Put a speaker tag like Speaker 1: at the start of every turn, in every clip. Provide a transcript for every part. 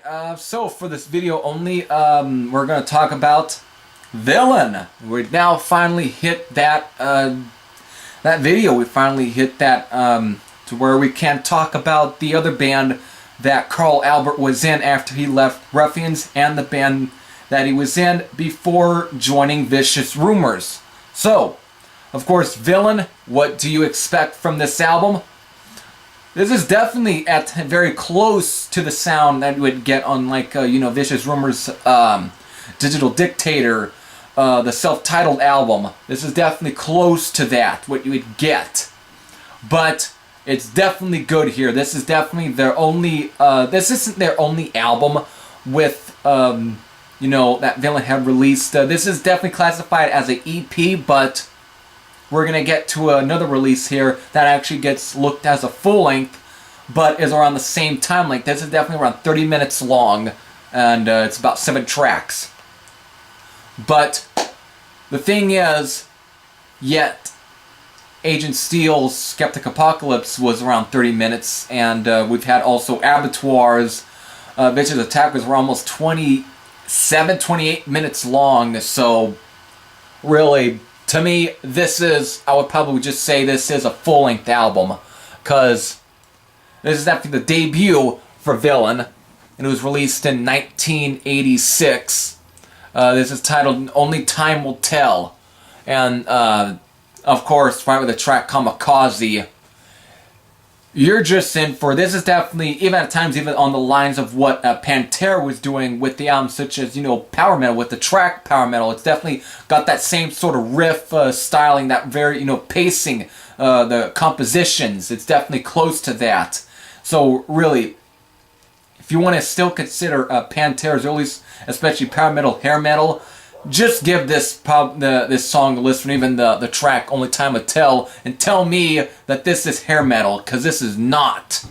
Speaker 1: Alright, so for this video only, we're going to talk about Villain. We now finally hit that, that video. We finally hit that, to where we can talk about the other band that Carl Albert was in after he left Ruffians, and the band that he was in before joining Vicious Rumors. So, of course, Villain, what do you expect from this album? This is definitely at very close to the sound that you would get on, like, Vicious Rumors' Digital Dictator, the self-titled album. This is definitely close to that, what you would get. But it's definitely good here. This is definitely their only, this isn't their only album with, that Villain had released. This is definitely classified as an EP, but we're going to get to another release here that actually gets looked as a full length, but is around the same time length. This is definitely around 30 minutes long, and it's about 7 tracks. But the thing is, yet Agent Steel's Skeptic Apocalypse was around 30 minutes, and we've had also Abattoirs, Vicious Attackers were almost 27, 28 minutes long, so really, to me, this is, I would probably just say this is a full-length album, because this is definitely the debut for Villain, and it was released in 1986. This is titled Only Time Will Tell, and of course, right with the track Kamikaze, you're just in for, this is definitely, even at times, even on the lines of what Pantera was doing with the album, such as, power metal, with the track power metal. It's definitely got that same sort of riff styling, that very, pacing, the compositions. It's definitely close to that. So, really, if you want to still consider Pantera's early, especially power metal, hair metal, just give this this song a listen, even the track Only Time Will Tell, and tell me that this is hair metal, because this is not.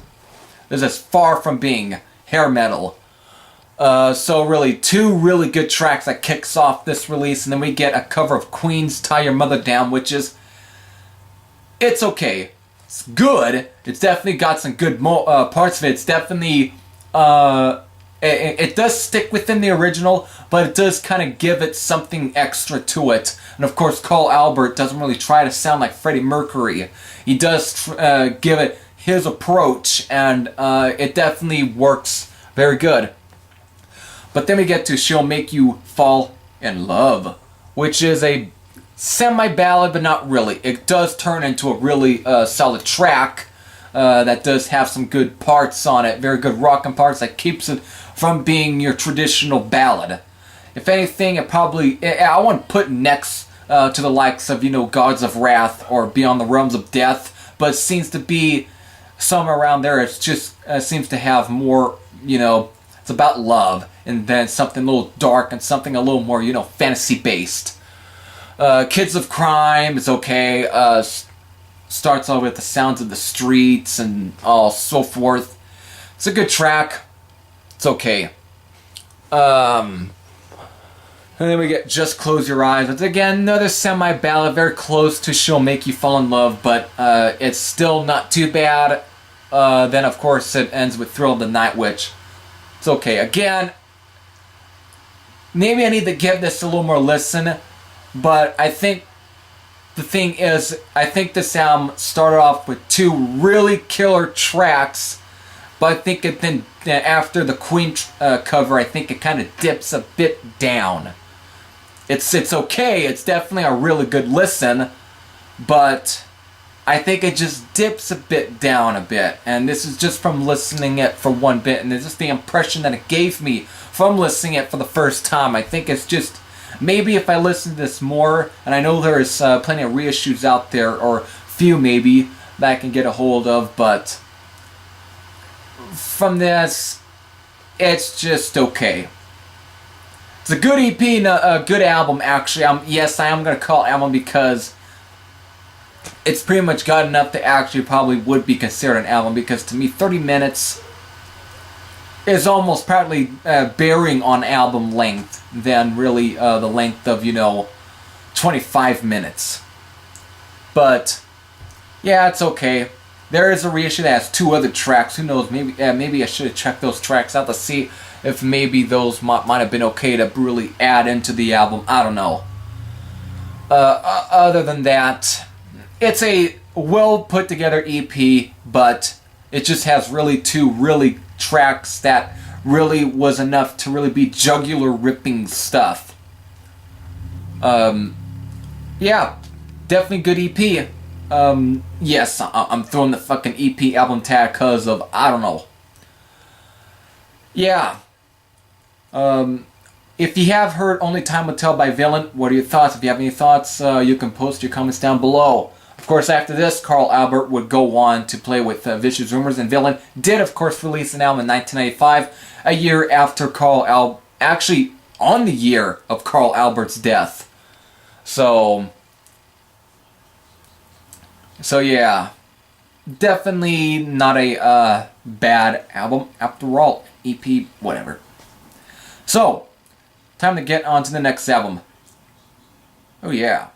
Speaker 1: This is far from being hair metal. So really, 2 really good tracks that kicks off this release, and then we get a cover of Queen's Tie Your Mother Down, which is, it's okay. It's good. It's definitely got some good parts of it. It's definitely, it does stick within the original, but it does kind of give it something extra to it. And of course, Carl Albert doesn't really try to sound like Freddie Mercury. He does give it his approach, and it definitely works very good. But then we get to She'll Make You Fall in Love, which is a semi-ballad, but not really. It does turn into a really solid track that does have some good parts on it, very good rockin' parts that keeps it from being your traditional ballad. If anything, it probably, I wouldn't put next to the likes of, Gods of Wrath or Beyond the Realms of Death, but it seems to be somewhere around there. It's just seems to have more, it's about love, and then something a little dark and something a little more, fantasy-based. Kids of Crime is okay. Starts off with the sounds of the streets and all so forth. It's a good track. It's okay. And then we get Just Close Your Eyes. It's again another semi-ballad, very close to She'll Make You Fall in Love, but it's still not too bad. Then of course it ends with Thrill of the Night Witch. It's okay. Again, maybe I need to give this a little more listen, but I think the thing is, I think this album started off with 2 really killer tracks, but I think it then, after the Queen cover, I think it kind of dips a bit down. It's okay, it's definitely a really good listen, but I think it just dips a bit down a bit, and this is just from listening it for one bit, and it's just the impression that it gave me from listening it for the first time. I think it's just, maybe if I listen to this more, and I know there's plenty of reissues out there, or few maybe, that I can get a hold of, but from this, it's just okay. It's a good EP and a good album, actually. Yes, I am going to call it album because it's pretty much got enough that actually probably would be considered an album, because to me 30 minutes is almost probably bearing on album length than really the length of, 25 minutes. But yeah, it's okay. There is a reissue that has 2 other tracks. Who knows? Maybe I should have checked those tracks out to see if maybe those might have been okay to really add into the album. I don't know. Other than that, it's a well put together EP, but it just has really 2 really tracks that really was enough to really be jugular ripping stuff. Yeah, definitely good EP. Yes, I'm throwing the fucking EP album tag because of, I don't know. Yeah. If you have heard Only Time Will Tell by Villain, what are your thoughts? If you have any thoughts, you can post your comments down below. Of course, after this, Carl Albert would go on to play with Vicious Rumors, and Villain did, of course, release an album in 1995, a year after actually on the year of Carl Albert's death. So yeah, definitely not a bad album after all. EP, whatever. So, time to get on to the next album. Oh yeah.